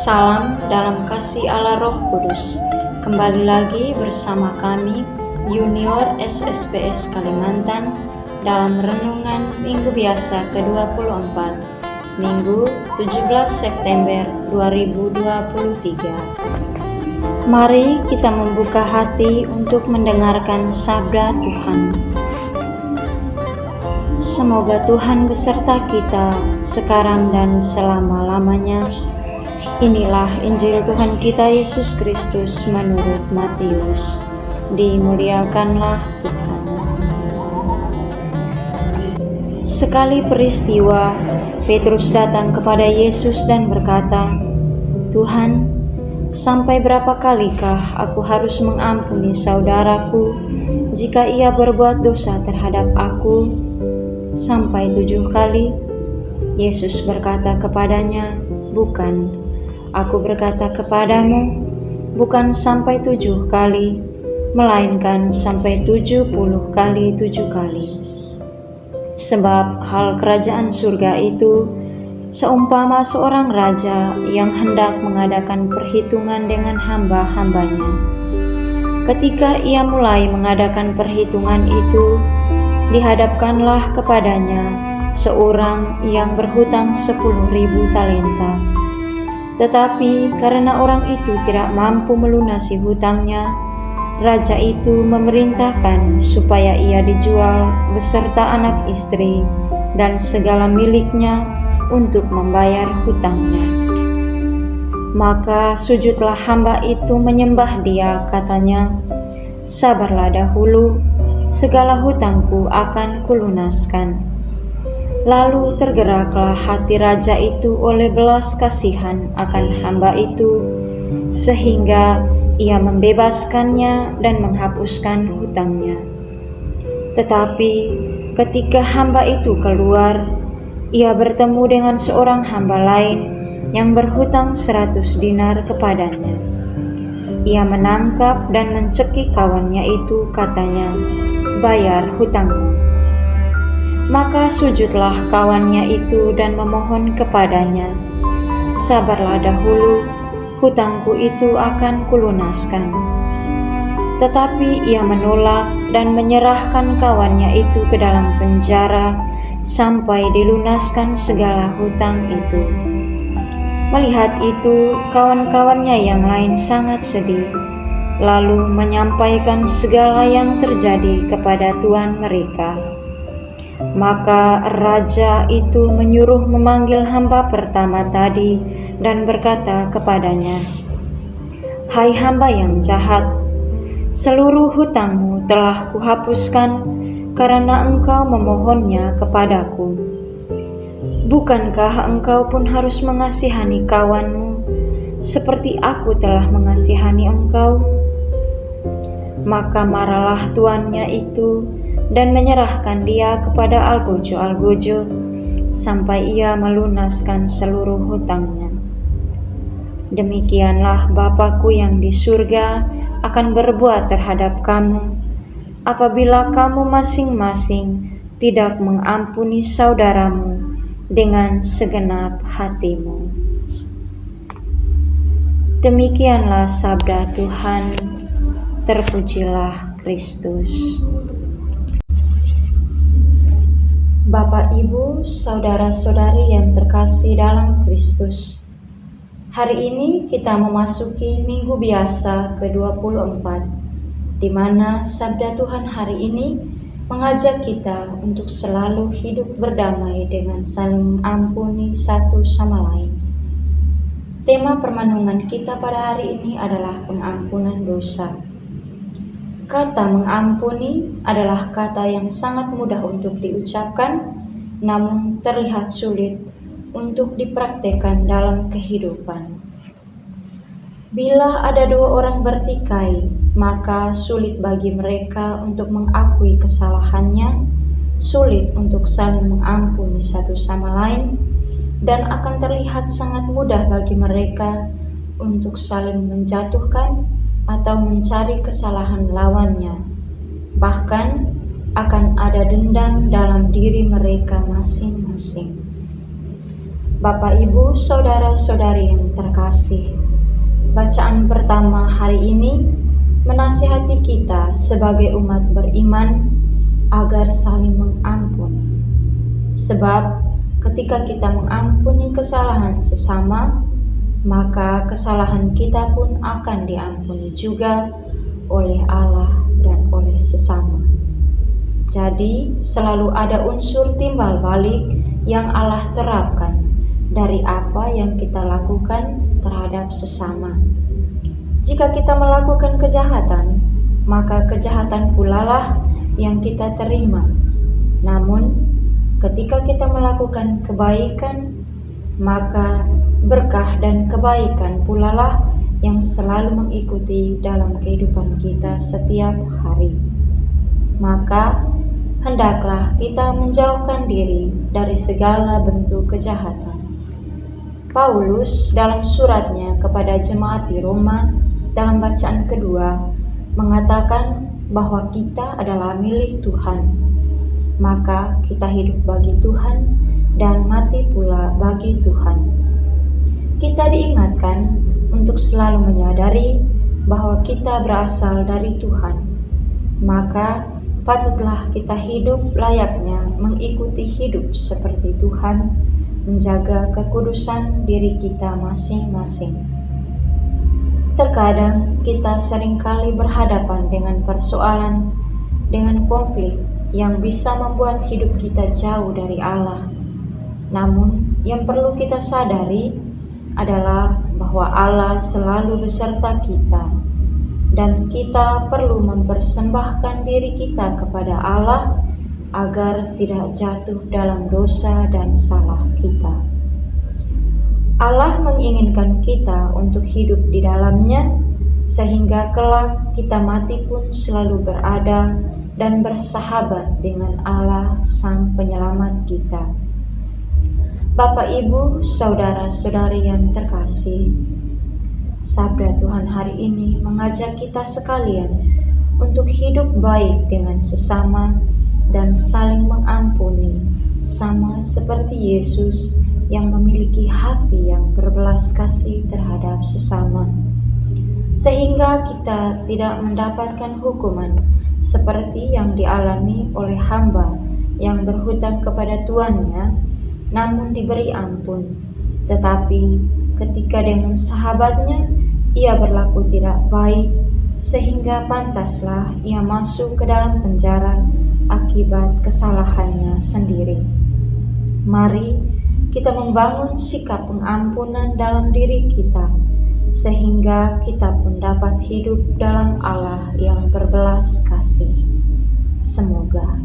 Salam dalam kasih Allah Roh Kudus. Kembali lagi bersama kami Junior SSPS Kalimantan dalam Renungan Minggu Biasa ke-24 Minggu 17 September 2023. Mari kita membuka hati untuk mendengarkan sabda Tuhan. Semoga Tuhan beserta kita sekarang dan selama-lamanya. Inilah Injil Tuhan kita Yesus Kristus menurut Matius. Dimuliakanlah Tuhan. Sekali peristiwa, Petrus datang kepada Yesus dan berkata, "Tuhan, sampai berapa kalikah aku harus mengampuni saudaraku jika ia berbuat dosa terhadap aku? Sampai 7 kali?" Yesus berkata kepadanya, "Bukan, aku berkata kepadamu, bukan sampai 7 kali, melainkan sampai 70 kali 7 kali. Sebab hal kerajaan surga itu seumpama seorang raja yang hendak mengadakan perhitungan dengan hamba-hambanya. Ketika ia mulai mengadakan perhitungan itu, dihadapkanlah kepadanya seorang yang berhutang 10.000 talenta. Tetapi karena orang itu tidak mampu melunasi hutangnya, raja itu memerintahkan supaya ia dijual beserta anak istri dan segala miliknya untuk membayar hutangnya. Maka sujudlah hamba itu menyembah dia, katanya, 'Sabarlah dahulu, segala hutangku akan kulunaskan.' Lalu tergeraklah hati raja itu oleh belas kasihan akan hamba itu, sehingga ia membebaskannya dan menghapuskan hutangnya. Tetapi ketika hamba itu keluar, ia bertemu dengan seorang hamba lain yang berhutang 100 dinar kepadanya. Ia menangkap dan mencekik kawannya itu, katanya, 'Bayar hutangmu.' Maka sujudlah kawannya itu dan memohon kepadanya, 'Sabarlah dahulu, hutangku itu akan kulunaskan.' Tetapi ia menolak dan menyerahkan kawannya itu ke dalam penjara sampai dilunaskan segala hutang itu. Melihat itu, kawan-kawannya yang lain sangat sedih, lalu menyampaikan segala yang terjadi kepada tuan mereka. Maka raja itu menyuruh memanggil hamba pertama tadi dan berkata kepadanya, 'Hai hamba yang jahat, seluruh hutangmu telah kuhapuskan karena engkau memohonnya kepadaku. Bukankah engkau pun harus mengasihani kawanmu seperti aku telah mengasihani engkau?' Maka marahlah tuannya itu dan menyerahkan dia kepada algojo-algojo sampai ia melunaskan seluruh hutangnya. Demikianlah Bapa-Ku yang di surga akan berbuat terhadap kamu, apabila kamu masing-masing tidak mengampuni saudaramu dengan segenap hatimu." Demikianlah sabda Tuhan. Terpujilah Kristus. Bapak, Ibu, saudara-saudari yang terkasih dalam Kristus, hari ini kita memasuki Minggu Biasa ke-24, di mana sabda Tuhan hari ini mengajak kita untuk selalu hidup berdamai dengan saling mengampuni satu sama lain. Tema permenungan kita pada hari ini adalah pengampunan dosa. Kata mengampuni adalah kata yang sangat mudah untuk diucapkan, namun terlihat sulit untuk dipraktekkan dalam kehidupan. Bila ada 2 orang bertikai, maka sulit bagi mereka untuk mengakui kesalahannya, sulit untuk saling mengampuni satu sama lain, dan akan terlihat sangat mudah bagi mereka untuk saling menjatuhkan atau mencari kesalahan lawannya. Bahkan akan ada dendam dalam diri mereka masing-masing. Bapak, Ibu, saudara-saudari yang terkasih, bacaan pertama hari ini menasihati kita sebagai umat beriman agar saling mengampuni. Sebab ketika kita mengampuni kesalahan sesama, maka kesalahan kita pun akan diampuni juga oleh Allah dan oleh sesama. Jadi selalu ada unsur timbal balik yang Allah terapkan dari apa yang kita lakukan terhadap sesama. Jika kita melakukan kejahatan, maka kejahatan pula lah yang kita terima. Namun ketika kita melakukan kebaikan, maka berkah dan kebaikan pula lah yang selalu mengikuti dalam kehidupan kita setiap hari. Maka hendaklah kita menjauhkan diri dari segala bentuk kejahatan. Paulus dalam suratnya kepada jemaat di Roma dalam bacaan kedua mengatakan bahwa kita adalah milik Tuhan. Maka kita hidup bagi Tuhan dan mati pula bagi Tuhan. Kita diingatkan untuk selalu menyadari bahwa kita berasal dari Tuhan. Maka patutlah kita hidup layaknya mengikuti hidup seperti Tuhan, menjaga kekudusan diri kita masing-masing. Terkadang kita seringkali berhadapan dengan persoalan, dengan konflik yang bisa membuat hidup kita jauh dari Allah. Namun yang perlu kita sadari adalah bahwa Allah selalu beserta kita, dan kita perlu mempersembahkan diri kita kepada Allah agar tidak jatuh dalam dosa dan salah kita. Allah menginginkan kita untuk hidup di dalamnya, sehingga kelak kita mati pun selalu berada dan bersahabat dengan Allah Sang Penyelamat kita. Bapak, Ibu, saudara-saudari yang terkasih, sabda Tuhan hari ini mengajak kita sekalian untuk hidup baik dengan sesama dan saling mengampuni, sama seperti Yesus yang memiliki hati yang berbelas kasih terhadap sesama, sehingga kita tidak mendapatkan hukuman seperti yang dialami oleh hamba yang berhutang kepada tuannya namun diberi ampun, tetapi ketika dengan sahabatnya ia berlaku tidak baik, sehingga pantaslah ia masuk ke dalam penjara akibat kesalahannya sendiri. Mari kita membangun sikap pengampunan dalam diri kita, sehingga kita pun dapat hidup dalam Allah yang berbelas kasih. Semoga